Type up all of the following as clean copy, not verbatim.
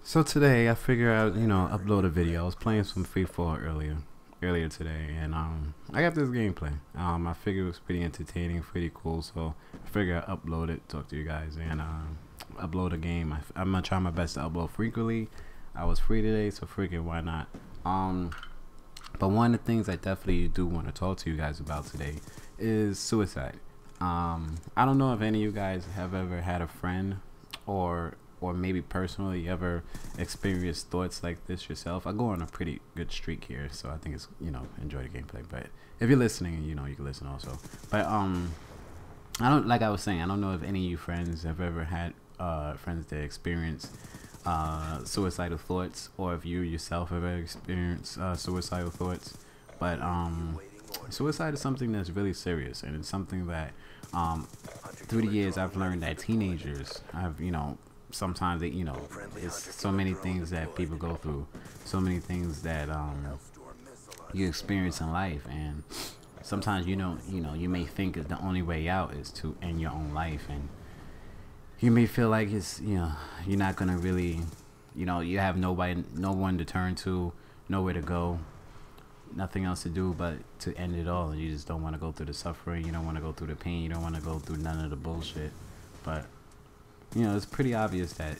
So today I figured out, upload a video. I was playing some Free Fall earlier today, and I got this gameplay. I figured it was pretty entertaining, pretty cool. So I figured I'd upload it, talk to you guys, and upload a game. I'm gonna try my best to upload frequently. I was free today, so freaking why not? But one of the things I definitely do want to talk to you guys about today is suicide. I don't know if any of you guys have ever had a friend or maybe personally ever experienced thoughts like this yourself. I go on a pretty good streak here, so I think it's, enjoy the gameplay. But if you're listening, you can listen also. But I don't, like I was saying, I don't know if any of you friends have ever had friends that experience suicidal thoughts, or if you yourself have ever experienced suicidal thoughts. But suicide is something that's really serious, and it's something that through the years I've learned that teenagers have, sometimes they, it's so many things that people go through, so many things that you experience in life, and sometimes you may think that the only way out is to end your own life, and you may feel like it's, you're not gonna really, you have no one to turn to, nowhere to go, nothing else to do but to end it all, and you just don't want to go through the suffering, you don't want to go through the pain, you don't want to go through none of the bullshit. But it's pretty obvious that,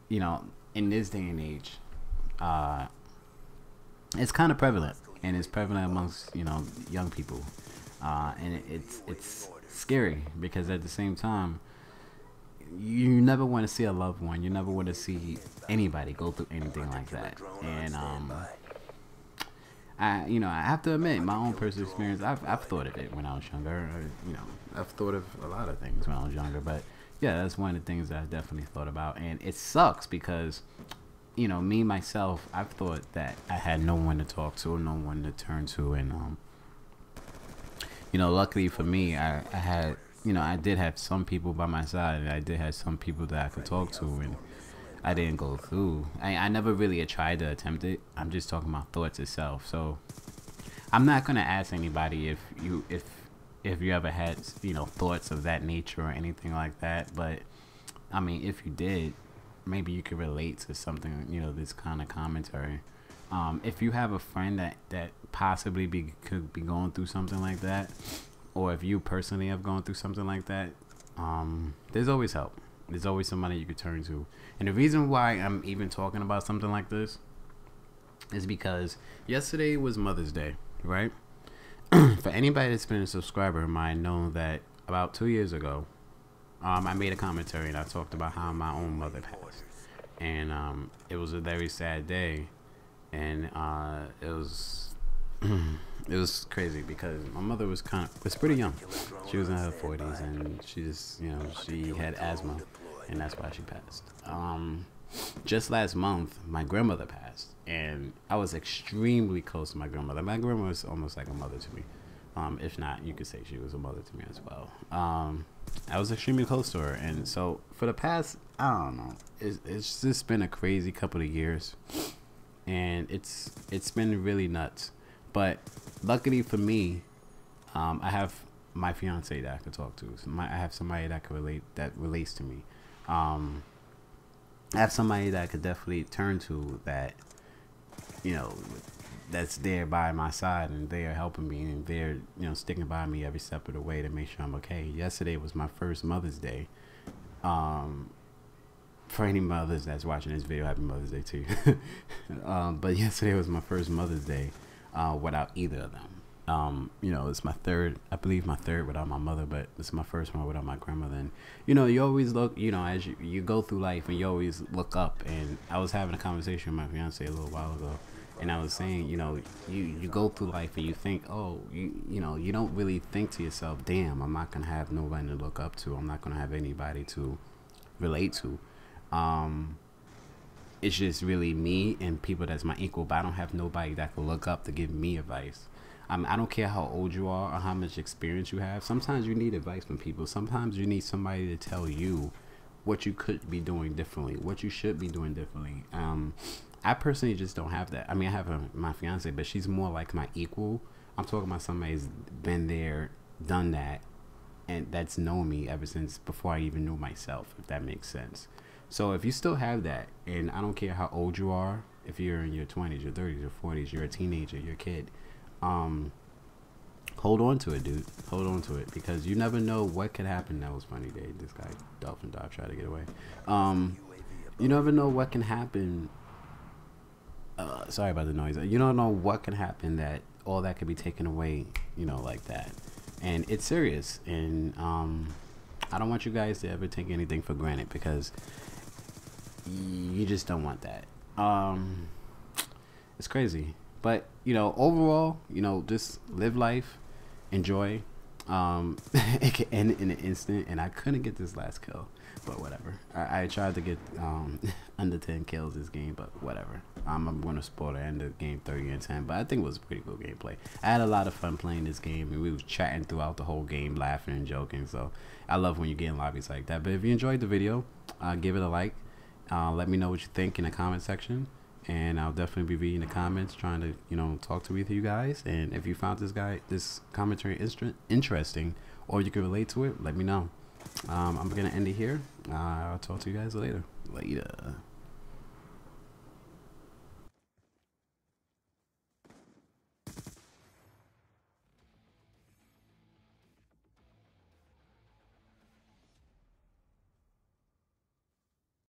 in this day and age, it's kind of prevalent, and it's prevalent amongst, young people. And it's scary, because at the same time, you never want to see a loved one, you never want to see anybody go through anything like that. And, I have to admit, my own personal experience, I've thought of it when I was younger. I've thought of a lot of things when I was younger, but yeah, that's one of the things that I definitely thought about, and it sucks because, me myself, I've thought that I had no one to talk to, no one to turn to, and luckily for me, I had, I did have some people by my side, and I did have some people that I could talk to, and I didn't go through. I never really tried to attempt it. I'm just talking about thoughts itself. So I'm not gonna ask anybody if you ever had thoughts of that nature or anything like that, but I mean, if you did, maybe you could relate to something, this kind of commentary. If you have a friend that possibly could be going through something like that, or if you personally have gone through something like that, there's always help. There's always somebody you could turn to. And the reason why I'm even talking about something like this is because yesterday was Mother's Day, right? For anybody that's been a subscriber of mine, know that about 2 years ago, I made a commentary and I talked about how my own mother passed, and it was a very sad day, and it was it was crazy because my mother was pretty young. She was in her 40s, and she just she had asthma, and that's why she passed. Just last month, my grandmother passed, and I was extremely close to my grandmother. My grandma was almost like a mother to me. If not, you could say she was a mother to me as well. I was extremely close to her, and so for the past, I don't know, it's just been a crazy couple of years, and it's been really nuts. But luckily for me, I have my fiance that I could talk to. I have somebody that relates to me. I have somebody that I could definitely turn to, that that's there by my side, and they are helping me, and they're sticking by me every step of the way to make sure I'm okay. Yesterday was my first Mother's Day. For any mothers that's watching this video, happy Mother's Day to you. But yesterday was my first Mother's Day without either of them. It's my third, I believe my third without my mother, but it's my first one without my grandmother. And you always look, as you go through life, and you always look up. And I was having a conversation with my fiance a little while ago, and I was saying, you go through life and you think, oh, you don't really think to yourself, damn, I'm not gonna have nobody to look up to, I'm not gonna have anybody to relate to. It's just really me and people that's my equal, but I don't have nobody that can look up to give me advice. I don't care how old you are or how much experience you have. Sometimes you need advice from people. Sometimes you need somebody to tell you what you could be doing differently, what you should be doing differently. I personally just don't have that. I mean, I have my fiance, but she's more like my equal. I'm talking about somebody who's been there, done that, and that's known me ever since before I even knew myself, if that makes sense. So if you still have that, and I don't care how old you are, if you're in your 20s, your 30s, your 40s, you're a teenager, you're a kid, hold on to it, dude. Hold on to it, because you never know what could happen. That was funny, Dave. This guy, Dolphin Dive, tried to get away. You never know what can happen. Sorry about the noise. You don't know what can happen, that all that could be taken away, you know, like that. And it's serious. And I don't want you guys to ever take anything for granted, because you just don't want that. It's crazy. But, you know, overall, you know, just live life, enjoy. It can end in an instant, and I couldn't get this last kill, but whatever. I tried to get under 10 kills this game, but whatever. I'm going to spoil the end of the game 30-10, but I think it was pretty good gameplay. I had a lot of fun playing this game, and we was chatting throughout the whole game, laughing and joking, so I love when you get in lobbies like that. But if you enjoyed the video, give it a like. Let me know what you think in the comment section, and I'll definitely be reading the comments, trying to, you know, talk to you guys. And if you found this commentary interesting, or you can relate to it, let me know. I'm gonna end it here. I'll talk to you guys later.